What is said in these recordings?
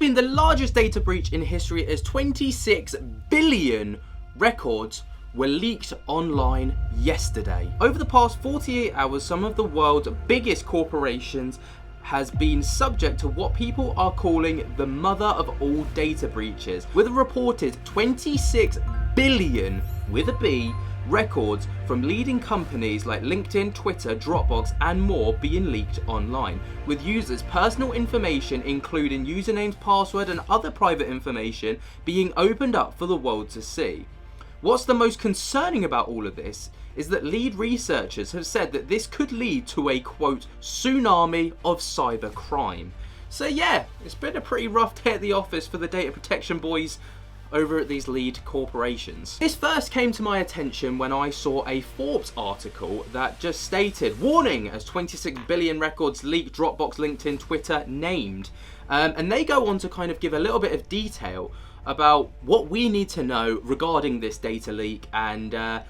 claiming the largest data breach in history as 26 billion records were leaked online yesterday. Over the past 48 hours, some of the world's biggest corporations has been subject to what people are calling the mother of all data breaches, with a reported 26 billion, with a B, records from leading companies like LinkedIn, Twitter, Dropbox and more being leaked online, with users' personal information including usernames, password and other private information being opened up for the world to see. What's the most concerning about all of this is that lead researchers have said that this could lead to a, quote, tsunami of cyber crime. So yeah, it's been a pretty rough day at the office for the data protection boys over at these lead corporations. This first came to my attention when I saw a Forbes article that just stated, warning, as 26 billion records leaked, Dropbox, LinkedIn, Twitter named. And they go on to kind of give a little bit of detail about what we need to know regarding this data leak and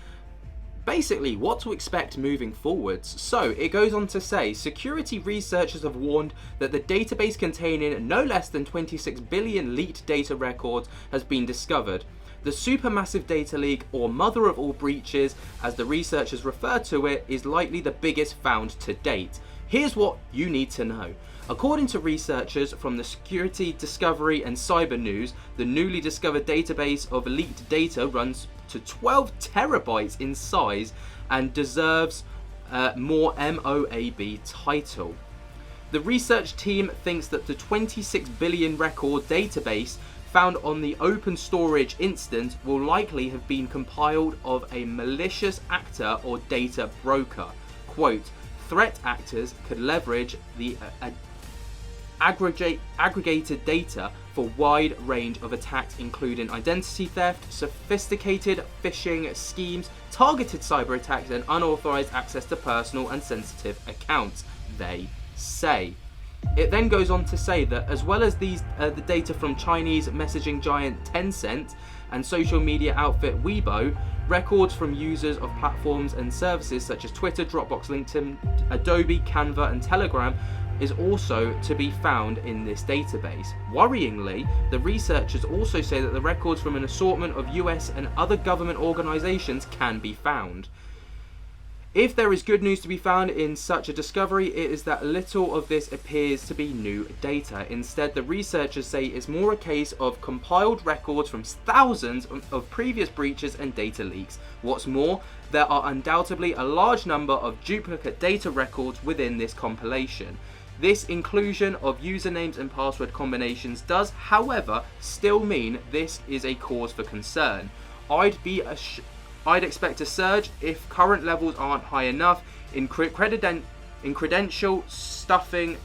basically what to expect moving forwards. So it goes on to say, security researchers have warned that the database containing no less than 26 billion leaked data records has been discovered. The supermassive data leak, or mother of all breaches as the researchers refer to it, is likely the biggest found to date. Here's what you need to know. According to researchers from the Security, Discovery and Cyber News, the newly discovered database of leaked data runs to 12 terabytes in size and deserves more MOAB title. The research team thinks that the 26 billion record database found on the open storage instance will likely have been compiled of a malicious actor or data broker. Quote, threat actors could leverage the aggregated data for a wide range of attacks, including identity theft, sophisticated phishing schemes, targeted cyber attacks, and unauthorized access to personal and sensitive accounts, they say. It then goes on to say that as well as these, the data from Chinese messaging giant Tencent and social media outfit Weibo, records from users of platforms and services such as Twitter, Dropbox, LinkedIn, Adobe, Canva, and Telegram is also to be found in this database. Worryingly, the researchers also say that the records from an assortment of US and other government organizations can be found. If there is good news to be found in such a discovery, it is that little of this appears to be new data. Instead, the researchers say it's more a case of compiled records from thousands of previous breaches and data leaks. What's more, there are undoubtedly a large number of duplicate data records within this compilation. This inclusion of usernames and password combinations does, however, still mean this is a cause for concern. I'd expect a surge if current levels aren't high enough in credential stuffing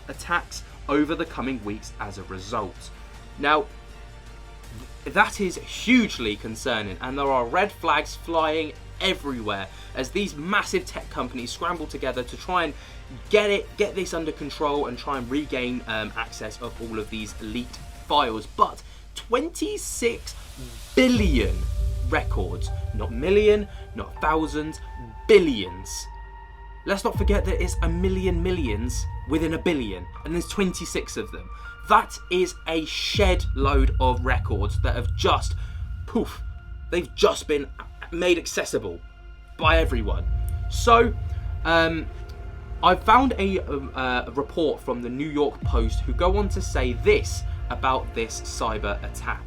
attacks over the coming weeks as a result. Now, that is hugely concerning, and there are red flags flying everywhere as these massive tech companies scramble together to try and get this under control and try and regain access of all of these leaked files. But 26 billion records, not million, not thousands, billions. Let's not forget that it's a million millions within a billion, and there's 26 of them. That is a shed load of records that have just they've just been made accessible by everyone. So I found a report from the New York Post who go on to say this about this cyber attack.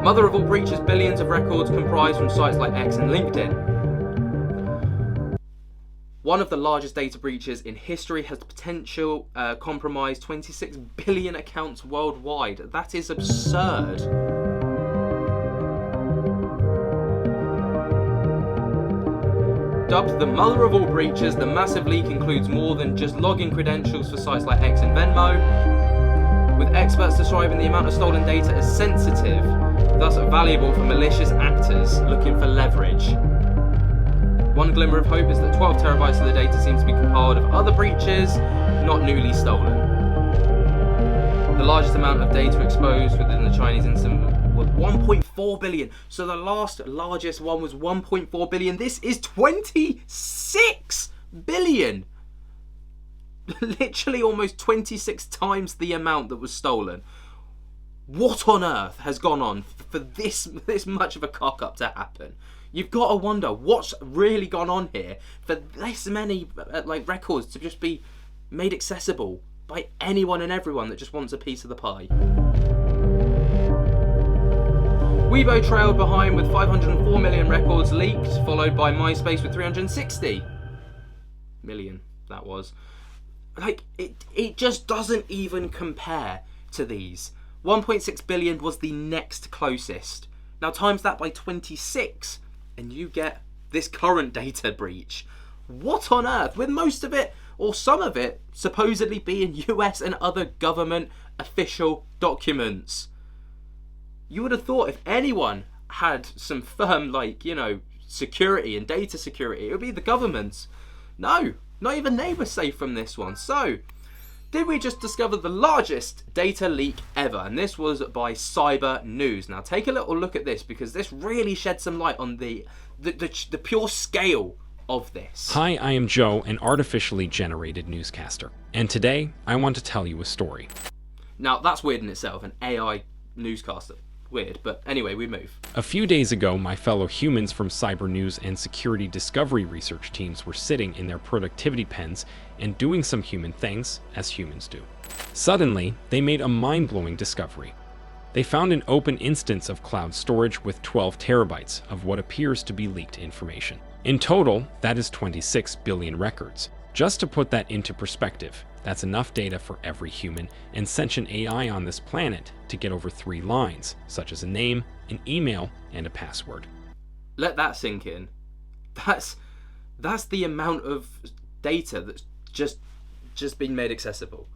Mother of all breaches, billions of records comprised from sites like X and LinkedIn. One of the largest data breaches in history has the potential compromise 26 billion accounts worldwide. That is absurd. Dubbed the mother of all breaches, the massive leak includes more than just login credentials for sites like X and Venmo, with experts describing the amount of stolen data as sensitive, thus valuable for malicious actors looking for leverage. One glimmer of hope is that 12 terabytes of the data seems to be compiled of other breaches, not newly stolen. The largest amount of data exposed within the Chinese incident was 1.4 billion. So the largest one was 1.4 billion. This is 26 billion. literally almost 26 times the amount that was stolen. What on earth has gone on for this much of a cock-up to happen? You've got to wonder what's really gone on here for this many records to just be made accessible by anyone and everyone that just wants a piece of the pie. Weibo trailed behind with 504 million records leaked, followed by MySpace with 360 million. That was it just doesn't even compare to these. 1.6 billion was the next closest. Now times that by 26 and you get this current data breach. What on earth? With most of it, or some of it, supposedly being US and other government official documents. You would have thought if anyone had some firm, security and data security, it would be the governments. No, not even they were safe from this one. So, did we just discover the largest data leak ever? And this was by Cyber News. Now take a little look at this, because this really sheds some light on the pure scale of this. Hi, I am Joe, an artificially generated newscaster. And today, I want to tell you a story. Now that's weird in itself, an AI newscaster. Weird, but anyway, we move. A few days ago, my fellow humans from Cyber News and security discovery research teams were sitting in their productivity pens and doing some human things, as humans do. Suddenly, they made a mind-blowing discovery. They found an open instance of cloud storage with 12 terabytes of what appears to be leaked information. In total, that is 26 billion records. Just to put that into perspective, that's enough data for every human and sentient AI on this planet to get over 3 lines, such as a name, an email, and a password. Let that sink in. That's the amount of data that's just been made accessible.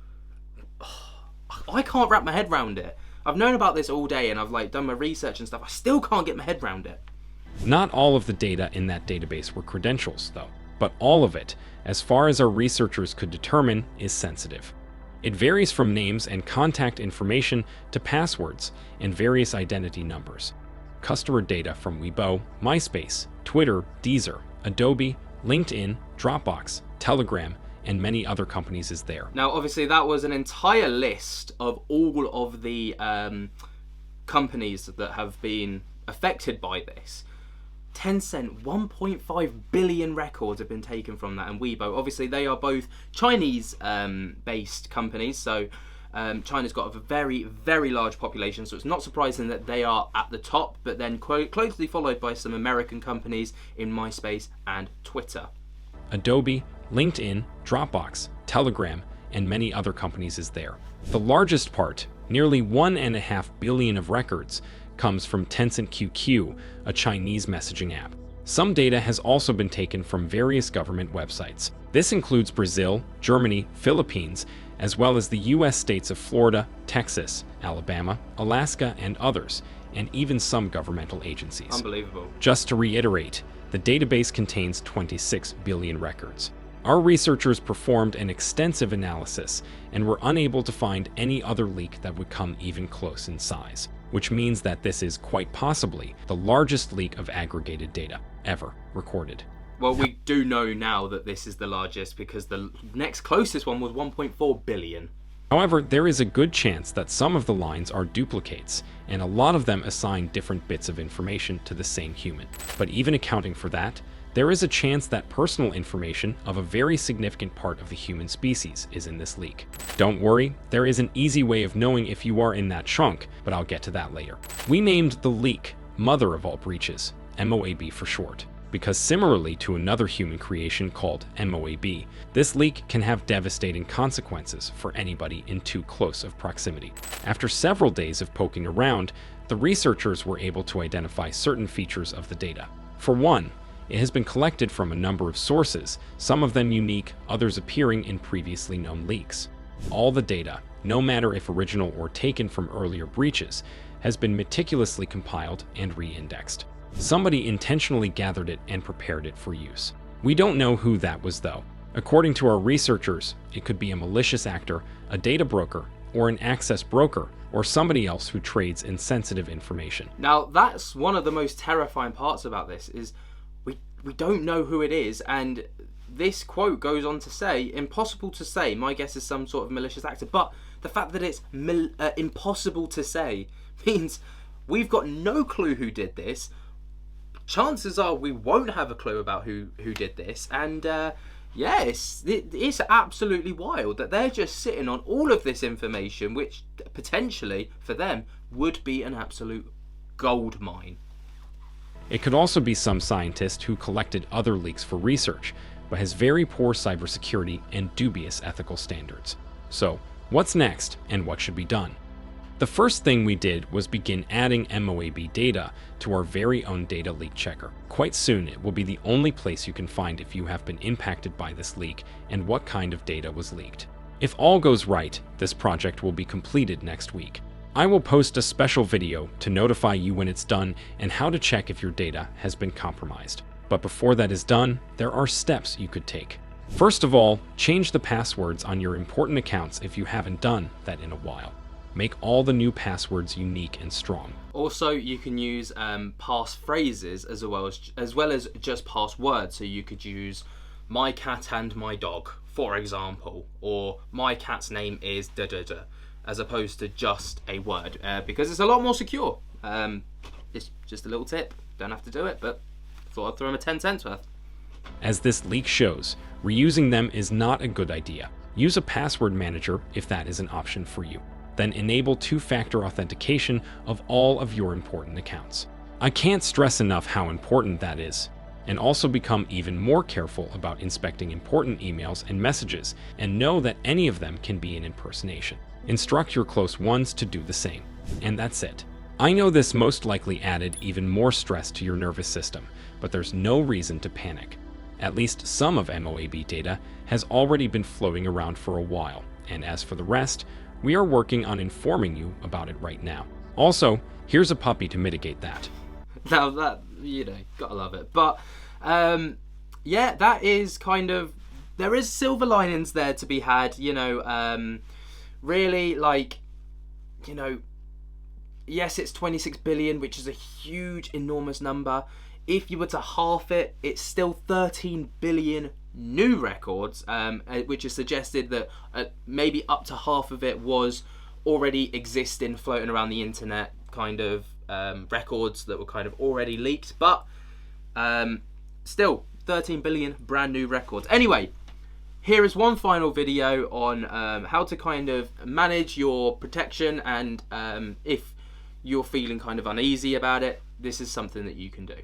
I can't wrap my head around it. I've known about this all day and I've done my research and stuff. I still can't get my head around it. Not all of the data in that database were credentials, though, but all of it, as far as our researchers could determine, is sensitive. It varies from names and contact information to passwords and various identity numbers. Customer data from Weibo, MySpace, Twitter, Deezer, Adobe, LinkedIn, Dropbox, Telegram, and many other companies is there. Now, obviously, that was an entire list of all of the companies that have been affected by this. Tencent, 1.5 billion records have been taken from that, and Weibo. Obviously, they are both Chinese-based companies, so China's got a very, very large population, so it's not surprising that they are at the top, but then closely followed by some American companies in MySpace and Twitter. Adobe, LinkedIn, Dropbox, Telegram, and many other companies is there. The largest part, nearly 1.5 billion of records, comes from Tencent QQ, a Chinese messaging app. Some data has also been taken from various government websites. This includes Brazil, Germany, Philippines, as well as the US states of Florida, Texas, Alabama, Alaska, and others, and even some governmental agencies. Unbelievable. Just to reiterate, the database contains 26 billion records. Our researchers performed an extensive analysis and were unable to find any other leak that would come even close in size, which means that this is quite possibly the largest leak of aggregated data ever recorded. Well, we do know now that this is the largest because the next closest one was 1.4 billion. However, there is a good chance that some of the lines are duplicates, and a lot of them assign different bits of information to the same human. But even accounting for that, there is a chance that personal information of a very significant part of the human species is in this leak. Don't worry, there is an easy way of knowing if you are in that chunk, but I'll get to that later. We named the leak Mother of All Breaches, MOAB for short, because similarly to another human creation called MOAB, this leak can have devastating consequences for anybody in too close of proximity. After several days of poking around, the researchers were able to identify certain features of the data. For one, it has been collected from a number of sources, some of them unique, others appearing in previously known leaks. All the data, no matter if original or taken from earlier breaches, has been meticulously compiled and re-indexed. Somebody intentionally gathered it and prepared it for use. We don't know who that was though. According to our researchers, it could be a malicious actor, a data broker, or an access broker, or somebody else who trades in sensitive information. Now, that's one of the most terrifying parts about this is we don't know who it is, and this quote goes on to say, impossible to say, my guess is some sort of malicious actor, but the fact that it's impossible to say means we've got no clue who did this. Chances are we won't have a clue about who did this, and yeah, it's absolutely wild that they're just sitting on all of this information, which potentially for them would be an absolute gold mine. It could also be some scientist who collected other leaks for research, but has very poor cybersecurity and dubious ethical standards. So, what's next, and what should be done? The first thing we did was begin adding MOAB data to our very own data leak checker. Quite soon, it will be the only place you can find if you have been impacted by this leak and what kind of data was leaked. If all goes right, this project will be completed next week. I will post a special video to notify you when it's done and how to check if your data has been compromised. But before that is done, there are steps you could take. First of all, change the passwords on your important accounts if you haven't done that in a while. Make all the new passwords unique and strong. Also, you can use passphrases as well as just passwords. So you could use my cat and my dog, for example, or my cat's name is da da da, as opposed to just a word, because it's a lot more secure. It's just a little tip. Don't have to do it, but thought I'd throw them a 10 cents worth. As this leak shows, reusing them is not a good idea. Use a password manager if that is an option for you. Then enable two-factor authentication of all of your important accounts. I can't stress enough how important that is. And also become even more careful about inspecting important emails and messages, and know that any of them can be an impersonation. Instruct your close ones to do the same. And that's it. I know this most likely added even more stress to your nervous system, but there's no reason to panic. At least some of MOAB data has already been floating around for a while, and as for the rest, we are working on informing you about it right now. Also, here's a puppy to mitigate that. Now that, gotta love it. But, yeah, that is kind of, there is silver linings there to be had, really, yes, it's 26 billion, which is a huge, enormous number. If you were to half it, it's still 13 billion new records, which is suggested that maybe up to half of it was already existing, floating around the internet, kind of records that were kind of already leaked, but still 13 billion brand new records. Anyway, here is one final video on how to kind of manage your protection, and if you're feeling kind of uneasy about it, this is something that you can do.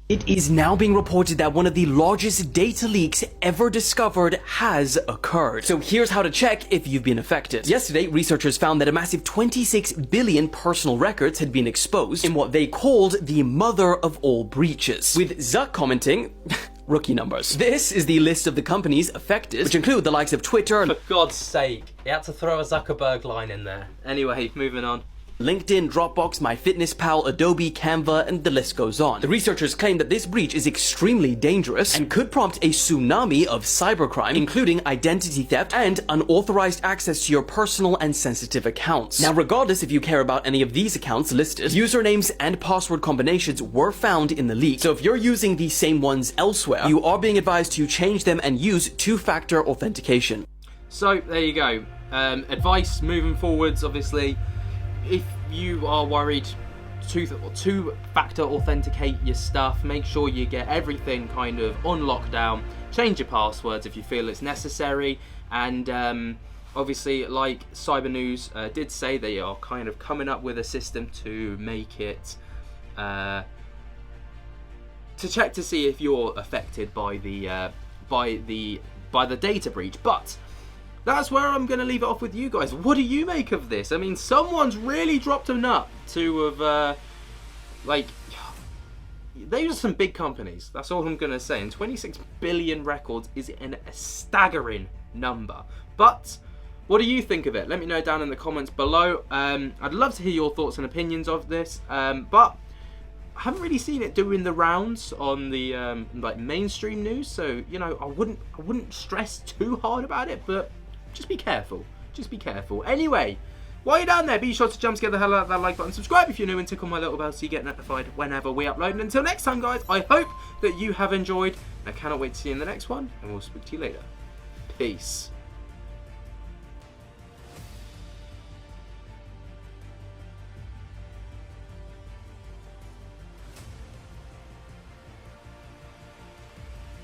It is now being reported that one of the largest data leaks ever discovered has occurred. So here's how to check if you've been affected. Yesterday, researchers found that a massive 26 billion personal records had been exposed in what they called the mother of all breaches. With Zuck commenting, rookie numbers. This is the list of the companies affected, which include the likes of Twitter. For God's sake, you had to throw a Zuckerberg line in there. Anyway, moving on. LinkedIn, Dropbox, MyFitnessPal, Adobe, Canva, and the list goes on. The researchers claim that this breach is extremely dangerous and could prompt a tsunami of cybercrime, including identity theft and unauthorized access to your personal and sensitive accounts. Now, regardless if you care about any of these accounts listed, usernames and password combinations were found in the leak. So if you're using the same ones elsewhere, you are being advised to change them and use two-factor authentication. So there you go. Advice moving forwards, obviously. If you are worried, two-factor authenticate your stuff. Make sure you get everything kind of on lockdown. Change your passwords if you feel it's necessary. And obviously, like Cyber News did say, they are kind of coming up with a system to make it to check to see if you're affected by the data breach. But that's where I'm going to leave it off with you guys. What do you make of this? I mean, someone's really dropped a nut to have, those are some big companies. That's all I'm going to say. And 26 billion records is a staggering number. But what do you think of it? Let me know down in the comments below. I'd love to hear your thoughts and opinions of this. But I haven't really seen it doing the rounds on the mainstream news. So, I wouldn't stress too hard about it, but just be careful. Just be careful. Anyway, While you're down there, be sure to jump scare the hell out of that like button, subscribe if you're new, and tick on my little bell so you get notified whenever we upload. And until next time, guys, I hope that you have enjoyed. I cannot wait to see you in the next one, and we'll speak to you later. Peace.